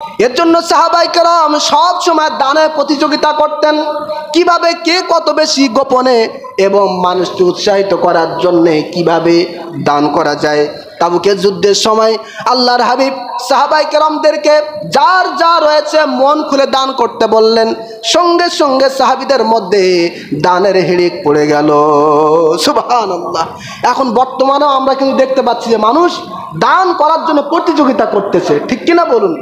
এর জন্য সাহাবায়ে কেরাম সব সময় দানের প্রতিযোগিতা করতেন, কিভাবে কে কত বেশি গোপনে এবং মানুষকে উৎসাহিত করার জন্য কিভাবে দান করা যায়। তাবুকের যুদ্ধের সময় আল্লাহর হাবিব সাহাবায়ে কেরামদেরকে যার যা রয়েছে মন খুলে দান করতে বললেন, সঙ্গে সঙ্গে সাহাবীদের মধ্যে দানের হিড়িক পড়ে গেল। সুবহানাল্লাহ। এখন বর্তমানেও আমরা কিন্তু দেখতে পাচ্ছি যে মানুষ দান করার জন্য প্রতিযোগিতা করতেছে, ঠিক কিনা বলুন।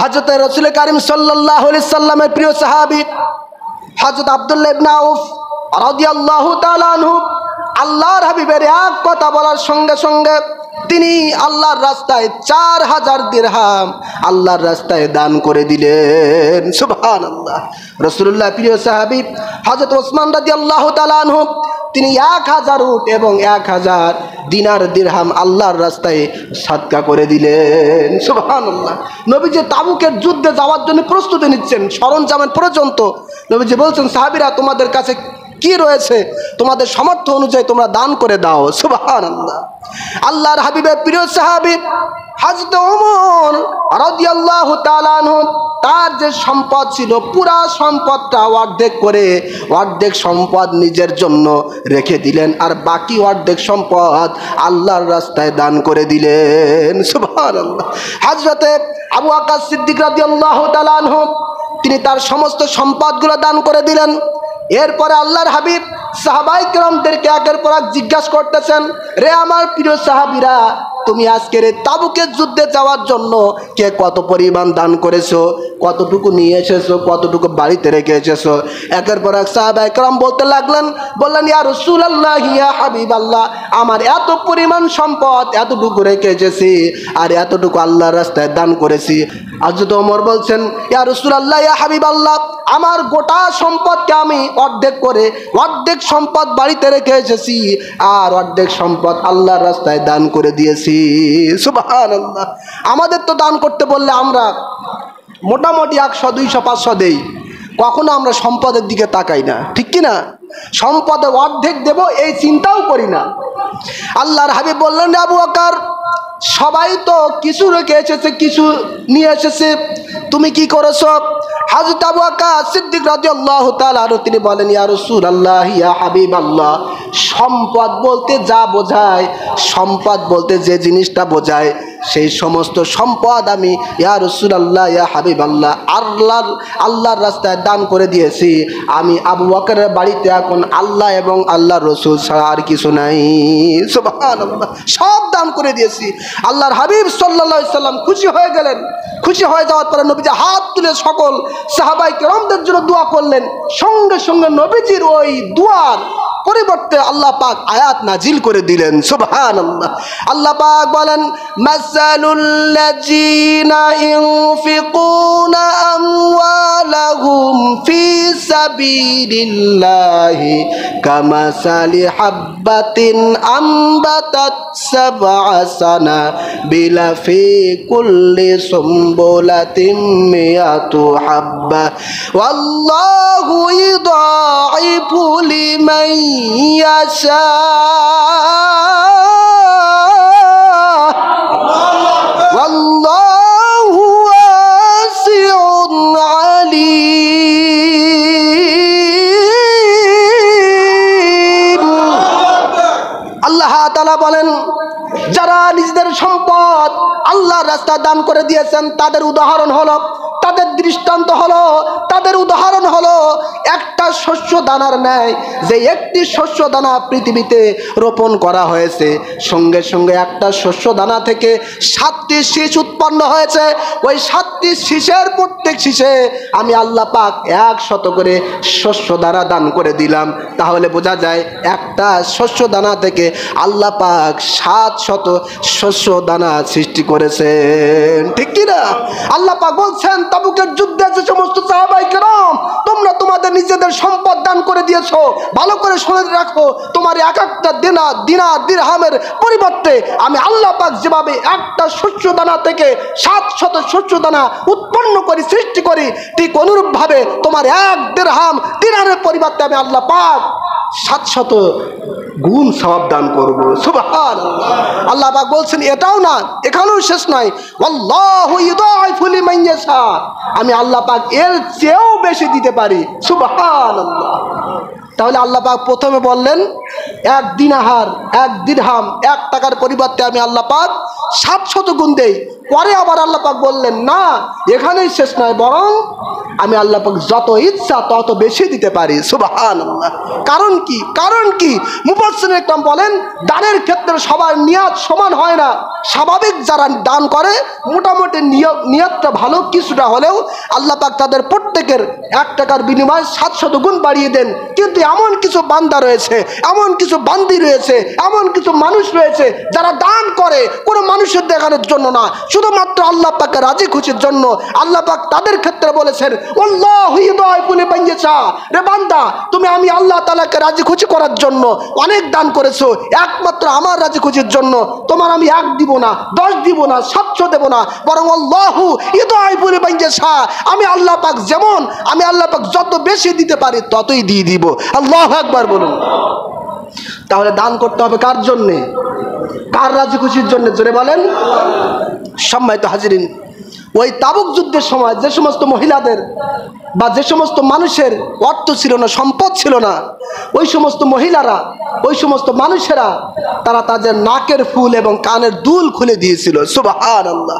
হযরত রাসূল কারীম সাল্লাল্লাহু আলাইহি সাল্লামের প্রিয় সাহাবী হযরত আব্দুল্লাহ ইবনে আউফ রাদিয়াল্লাহু তাআলা আনহু আল্লাহর হাবিবের এক কথা বলার সঙ্গে সঙ্গে তিনি আল্লাহর রাস্তায় 4000 দিরহাম আল্লাহর রাস্তায় দান করে দিলেন। সুবহানাল্লাহ। রাসূলুল্লাহ প্রিয় সাহাবী হযরত ওসমান রাদিয়াল্লাহু তাআলা আনহু তিনি 1000 উট এবং 1000 দিনার দিরহাম আল্লাহর রাস্তায় সাদকা করে দিলেন। সুবহানাল্লাহ। নবীজি তাবুকের যুদ্ধে যাওয়ার জন্য প্রস্তুতি নিচ্ছেন, সরঞ্জামের পর্যন্ত নবীজি বলছেন, সাহাবীরা তোমাদের কাছে কি রয়েছে, তোমাদের সামর্থ্য অনুযায়ী তোমরা দান করে দাও। সুবহানাল্লাহ। আল্লাহর হাবিবের প্রিয় সাহাবী হযরত ওমর রাদিয়াল্লাহু তাআলা আনহু তার যে সম্পদ ছিল পুরা সম্পদটা অর্ধেক সম্পদ নিজের জন্য রেখে দিলেন, আর বাকি অর্ধেক সম্পদ আল্লাহর রাস্তায় দান করে দিলেন। সুবহানাল্লাহ। হযরতে আবু বকর সিদ্দিক রাদিয়াল্লাহু তাআলা আনহু তিনি তার সমস্ত সম্পদগুলো দান করে দিলেন। এরপরে আল্লাহর হাবিব সাহাবায়ে কেরামদেরকে একের পর এক জিজ্ঞাসা করতেছেন, রে আমার প্রিয় সাহাবীরা, তুমি আজকের এই তাবুকের যুদ্ধে যাওয়ার জন্য কে কত পরিমাণ দান করেছো, কতটুকু নিয়ে এসেছো, কতটুকু বাড়িতে রেখে এসেছো। একের পর এক সাহাবায়ে কেরাম বলতে বললেন, ইয়া রাসূলুল্লাহ, ইয়া হাবিবাল্লাহ, আমার এত পরিমাণ সম্পদ, এতটুকু রেখে এসেছি আর এতটুকু আল্লাহর রাস্তায় দান করেছি। হযরত ওমর বলছেন, ইয়া রাসূলুল্লাহ, ইয়া হাবিবাল্লাহ, আমার গোটা সম্পদকে আমি অর্ধেক সম্পদ বাড়িতে রেখে এসেছি আর অর্ধেক সম্পদ আল্লাহর রাস্তায় দান করে দিয়েছি। সুবহানাল্লাহ। আমাদের তো দান করতে বললে আমরা মোটামুটি 100, 200, 500 দেই, কখনো আমরা সম্পদের দিকে তাকাই না, ঠিক কি না? সম্পদের অর্ধেক দেব এই চিন্তাও করি না। আল্লাহর হাবিব বললেন, আবু বকর, সবাই তো কিছু রেখে এসেছে, কিছু নিয়ে এসেছে, তুমি কি করেছো? হযরত আবু বকর সিদ্দিক রাদিয়াল্লাহু তাআলা তিনি বলেন, ইয়া রাসূলুল্লাহ, ইয়া হাবিবাল্লাহ, সম্পদ বলতে যা বোঝায়, সম্পদ বলতে যে জিনিসটা বোঝায় সেই সমস্ত সম্পদ আমি ইয়া রাসূলুল্লাহ, ইয়া হাবিবাল্লাহ আল্লাহর রাস্তায় দান করে দিয়েছি। আমি আবু বকরের বাড়িতে এখন আল্লাহ এবং আল্লাহর রাসূল ছাড়া আর কিছু নাই। সুবহানাল্লাহ। সব দান করে দিয়েছি। আল্লাহর হাবিব সাল্লাল্লাহু আলাইহি সাল্লাম খুশি হয়ে গেলেন। খুশি হয়ে যাওয়ার পরে নবীজি হাত তুলে সকল সাহাবায়ে কেরামদের জন্য দোয়া করলেন। সঙ্গে সঙ্গে নবীজির ওই দোয়ার পরিবর্তে আল্লাহ পাক আয়াত নাজিল করে দিলেন। সুবহানাল্লাহ। আল্লাহ পাক বলেন, মাসালুল লাযিনা ইউনফিকুনা আমওয়ালাহুম ফি সাবিলিল্লাহি কামাসালি হাববাতিন আমবাতাত সাবআ সানাবিলা ফি কুল্লি সুম্বুলাতিন মিয়াতু হাব্বা ওয়াল্লাহু ইউদাইফু লিমান ইয়াশা ওয়াল্লাহু ওয়াসিউন আলীম। আল্লাহ তাআলা বলেন, যারা নিজেদের সম্পদ আল্লাহর রাস্তায় দান করে দিয়েছেন তাদের উদাহরণ হলো, তাদের দৃষ্টান্ত হলো, তাদের উদাহরণ হলো একটা শস্য দানার ন্যায়। যে একটি শস্য দানা পৃথিবীতে রোপণ করা হয়েছে, সঙ্গে সঙ্গে একটা শস্য দানা থেকে 7টি শীষ উৎপন্ন হয়েছে। ওই 7টি শীষের প্রত্যেক শীষে আমি আল্লাহ পাক 100 করে শস্য দানা দান করে দিলাম। তাহলে বোঝা যায় একটা শস্য দানা থেকে আল্লাহ পাক 700 শস্য দানা সৃষ্টি করেছেন, ঠিক কি না? আল্লাহ পাক বলছেন, তাবুকের যুদ্ধে যে সমস্ত সাহাবায়ে কেরাম তোমরা তোমাদের নিজেদের সম্পদ দান করে দিয়েছো, ভালো করে শুনে রাখো, তোমার এক একটা দিনার দিরহামের পরিবর্তে আমি আল্লাহ পাক যেভাবে একটা শস্য দানা থেকে 700 শস্য দানা উৎপন্ন করি, সৃষ্টি করি, ঠিক অনুরূপভাবে তোমার এক দিরহাম দিনারের পরিবর্তে আমি আল্লাহ পাক 700 গুণ সওয়াব দান করব। সুবহানাল্লাহ। আল্লাহ পাক বলছেন এটাও না, এখানেও শেষ নয়, আল্লাহু ইউদাইফু লিমান ইয়াশা, আমি আল্লাহ পাক এর চেয়েও বেশি দিতে পারি। সুবহানাল্লাহ। তাহলে আল্লাহ পাক প্রথমে বললেন 1 দিনার 1 দিরহাম 1 টাকার পরিবর্তে আমি আল্লাহ পাক 700 গুণ দেই। পরে আবার আল্লাহ পাক বললেন না, এখানেই শেষ নয়, বরং আমি আল্লাহ পাক যত ইচ্ছা তত বেশি দিতে পারি। সুবহানাল্লাহ। কারণ কি? কারণ কি? মুফাসসিরিন একরাম বলেন দানের ক্ষেত্রে সবার নিয়ত সমান হয় না। স্বাভাবিক যারা দান করে মোটামুটি নিয়তটা ভালো কিছুটা হলেও আল্লাহ পাক তাদের প্রত্যেকের 1 টাকার বিনিময়ে 700 গুণ বাড়িয়ে দেন। কিন্তু এমন কিছু বান্দা রয়েছে, এমন কিছু বান্দি রয়েছে, এমন কিছু মানুষ রয়েছে যারা দান করে কোনো মানুষের দেখানোর জন্য না, শুধুমাত্র আল্লাহ পাকের রাজি খুশির জন্য। আল্লাহ পাক তাদের ক্ষেত্রে বলেছেন আল্লাহু ইউদাইফু লিমান ইয়াশা, রে বান্দা তুমি আমি আল্লাহ তাআলাকে রাজি খুশি করার জন্য অনেক দান করেছো, একমাত্র আমার রাজি খুশির জন্য তোমার আমি 1 দিব না, 10 দিব না, 700 দেব না, বরং আল্লাহু ইউদাইফু লিমান ইয়াশা, আমি আল্লাহ পাক যেমন আমি আল্লাহ পাক যত বেশি দিতে পারি ততই দিয়ে দিব। আল্লাহু আকবার বলুন। তাহলে দান করতে হবে কার জন্যে? কার রাজি খুশির জন্য? জোরে বলেন। সম্মানিত হাজিরিন, ওই তাবুক যুদ্ধের সময় যে সমস্ত মহিলাদের বা যে সমস্ত মানুষের অর্থ ছিল না, সম্পদ ছিল না, ওই সমস্ত মহিলারা, ওই সমস্ত মানুষেরা তারা তাদের নাকের ফুল এবং কানের দুল খুলে দিয়েছিল। সুবহানাল্লাহ।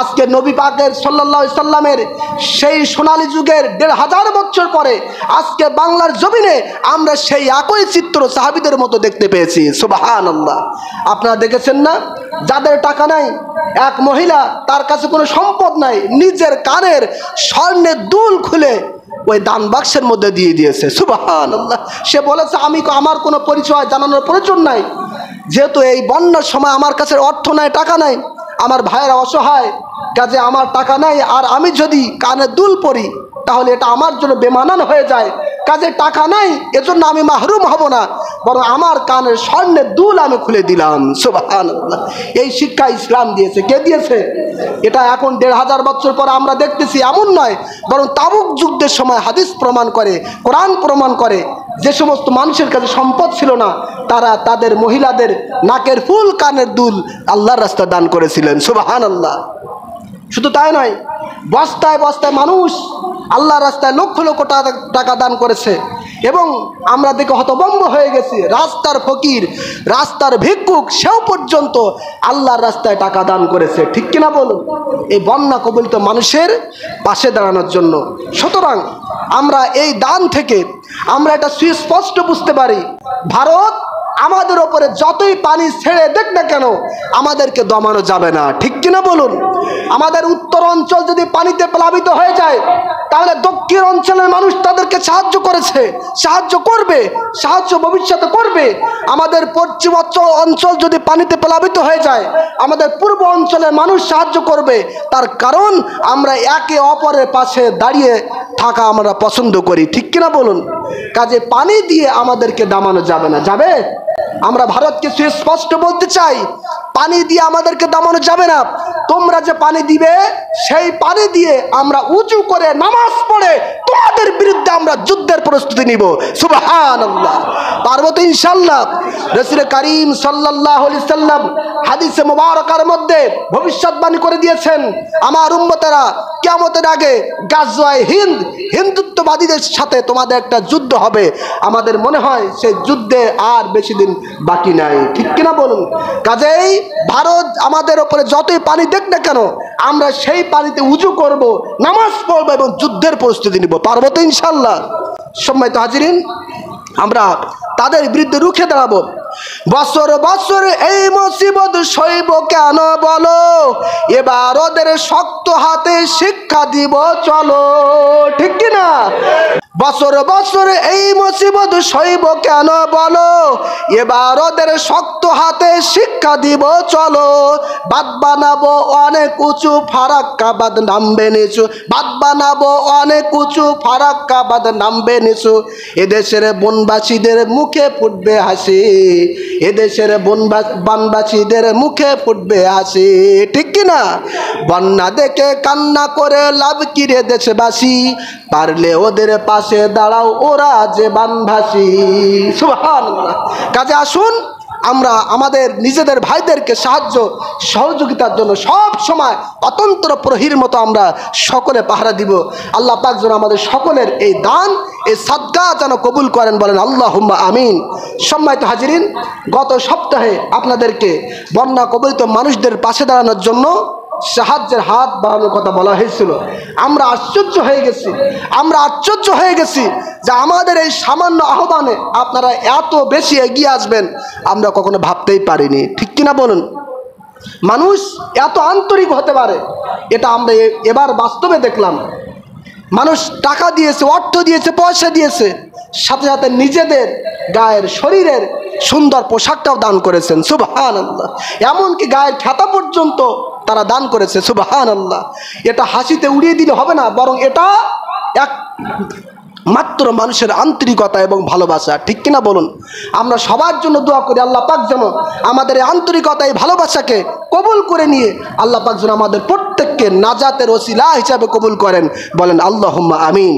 আজকে নবী পাকের সাল্লাল্লাহু আলাইহি সাল্লামের সেই সোনালী যুগের 1500 বছর পরে আজকে বাংলার জমিনে আমরা সেই একই চিত্র সাহাবীদের মতো দেখতে পেয়েছি। সুবহানাল্লাহ। আপনারা দেখেছেন না, যাদের টাকা নাই, এক মহিলা তার কাছে কোনো সম্পদ নাই, নিজের কানের স্বর্ণের দুল খুলে ওই দান বাক্সের মধ্যে দিয়ে দিয়েছে। সুবহানাল্লাহ। সে বলেছে আমি আমার কোনো পরিচয় জানানোর প্রয়োজন নাই, যেহেতু এই বন্যার সময় আমার কাছে অর্থ নাই, টাকা নাই, আমার ভাইয়েরা অসহায়, কাজে আমার টাকা নাই, আর আমি যদি কানে দুল পরি তাহলে এটা আমার জন্য বেমানান হয়ে যায়, কাজে টাকা নাই এজন্য আমি মাহরুম হব না, বরং আমার কানের স্বর্ণের দুল আমি খুলে দিলাম। সুবহানাল্লাহ। এই শিক্ষা ইসলাম দিয়েছে। কে দিয়েছে? এটা এখন 1500 বছর পর আমরা দেখতেছি এমন নয়, বরং তাবুক যুদ্ধের সময় হাদিস প্রমাণ করে, কোরআন প্রমাণ করে, যে সমস্ত মানুষের কাছে সম্পদ ছিল না তারা তাদের মহিলাদের নাকের ফুল কানের দুল আল্লাহর রাস্তায় দান করেছিলেন। সুবহানাল্লাহ। শুধু তাই নয়, বস্তায় বস্তায় মানুষ আল্লাহর রাস্তায় লক্ষ লক্ষ টাকা দান করেছে, এবং আমরা দেখে হতভম্ব হয়ে গেছি। রাস্তার ফকির, রাস্তার ভিক্ষুক, সেও পর্যন্ত আল্লাহর রাস্তায় টাকা দান করেছে। ঠিক কিনা বলুন? এই বন্যা কবলিত মানুষের পাশে দাঁড়ানোর জন্য। সুতরাং আমরা এই দান থেকে আমরা এটা সুস্পষ্ট বুঝতে পারি, ভারত আমাদের ওপরে যতই পানি ছেড়ে দেখ না কেন আমাদেরকে দমানো যাবে না। ঠিক কিনা বলুন? আমাদের উত্তর অঞ্চল যদি পানিতে প্লাবিত হয়ে যায় তাহলে দক্ষিণ অঞ্চলের মানুষ তাদেরকে সাহায্য করেছে, সাহায্য করবে, সাহায্য ভবিষ্যতে করবে। আমাদের পশ্চিম অঞ্চল যদি পানিতে প্লাবিত হয়ে যায় আমাদের পূর্ব অঞ্চলের মানুষ সাহায্য করবে, তার কারণ আমরা একে অপরের পাশে দাঁড়িয়ে থাকা আমরা পছন্দ করি। ঠিক কিনা বলুন? কাজে পানি দিয়ে আমাদেরকে দামানো যাবে না। যাবে? আমরা ভারতকে সুস্পষ্ট বলতে চাই, পানি দিয়ে আমাদেরকে দামানো যাবে না। তোমরা যে পানি দিবে সেই পানি দিয়ে আমরা উজু করে নামাজ পড়ে তোমাদের বিরুদ্ধে আমরা যুদ্ধের প্রস্তুতি নিব। সুবহানাল্লাহ। পারবো তো ইনশাআল্লাহ? রাসূল করিম সাল্লাল্লাহু আলাইহি সাল্লাম হাদিসে মুবারাকার মধ্যে ভবিষ্যৎবাণী করে দিয়েছেন, আমার উম্মতেরা কিয়ামতের আগে গাজওয়ায়ে হিন্দ, হিন্দুত্ববাদীদের সাথে তোমাদের একটা যুদ্ধ হবে। আমাদের মনে হয় সেই যুদ্ধে আর বেশি দিন বাকি নাই। ঠিক কিনা বলুন? কাজেই ভারত আমাদের ওপরে যতই পানি দেখ না কেন আমরা সেই পানিতে উজু করব, নামাজ পড়বো এবং যুদ্ধের প্রস্তুতি নিব। পারবো তো ইনশাআল্লাহ? সম্মানিত হাজিরিন, আমরা তাদের বিরুদ্ধে রুখে দাঁড়াবো। বছর বছর এই মুসিবত সইব কেন বলো, এবার ওদের শক্ত হাতে শিক্ষা দিব চলো। ঠিক কিনা? বছর বছর এই মুসিবত সইব কেন বলো, এবার ওদের শক্ত হাতে শিক্ষা দিব চলো। বাদ বানাবো অনেক উঁচু, ফারাক্কা বাদ নামবে নিচু, বাদ বানাবো অনেক উঁচু, ফারাক্কা বাদ নামবে নিচু। এদেশের বনবাসীদের মুখে ফুটবে হাসি, এদেশের বনবাসীদের মুখে ফুটবে হাসি। ঠিক কিনা? বন্যা দেখে কান্না করে লাভ কি রে দেশবাসী, পারলে ওদের পাশে পাশে দাঁড়াও ওরা যে বানভাসী। সুবহানাল্লাহ। কাজে আসুন আমরা আমাদের নিজেদের ভাইদেরকে সাহায্য সহযোগিতার জন্য সব সময় অতন্ত্র প্রহরীর মতো আমরা সকলে পাহারা দিব। আল্লাহ পাক যেন আমাদের সকলের এই দান, এই সাদকা যেন কবুল করেন, বলেন আল্লাহুম্মা আমিন। সম্মানিত হাজিরিন, গত সপ্তাহে আপনাদেরকে বন্যা কবলিত মানুষদের পাশে দাঁড়ানোর জন্য সাহায্যের হাত বাড়ানোর কথা বলা হয়েছিল। আমরা আশ্চর্য হয়ে গেছি যে আমাদের এই সামান্য আহ্বানে আপনারা এত বেশি এগিয়ে আসবেন আমরা কখনো ভাবতেই পারিনি। ঠিক কিনা বলুন? মানুষ এত আন্তরিক হতে পারে এটা আমরা এবার বাস্তবে দেখলাম। মানুষ টাকা দিয়েছে, অর্থ দিয়েছে, পয়সা দিয়েছে, সাথে সাথে নিজেদের গায়ের শরীরের সুন্দর পোশাকটাও দান করেছেন। সুবহানাল্লাহ। এমনকি গায়ের খাতা পর্যন্ত তারা দান করেছে। সুবহানাল্লাহ। এটা হাসিতে উড়িয়ে দিলে হবে না, বরং এটা এক মাত্র মানুষের আন্তরিকতা এবং ভালোবাসা। ঠিক কিনা বলুন? আমরা সবার জন্য দোয়া করি আল্লাহ পাক যেন আমাদের এই আন্তরিকতা, এই ভালোবাসাকে কবুল করে নিয়ে আল্লাহ পাক যেন আমাদের প্রত্যেককে নাজাতের ওসিলা হিসাবে কবুল করেন, বলেন আল্লাহুম্মা আমিন।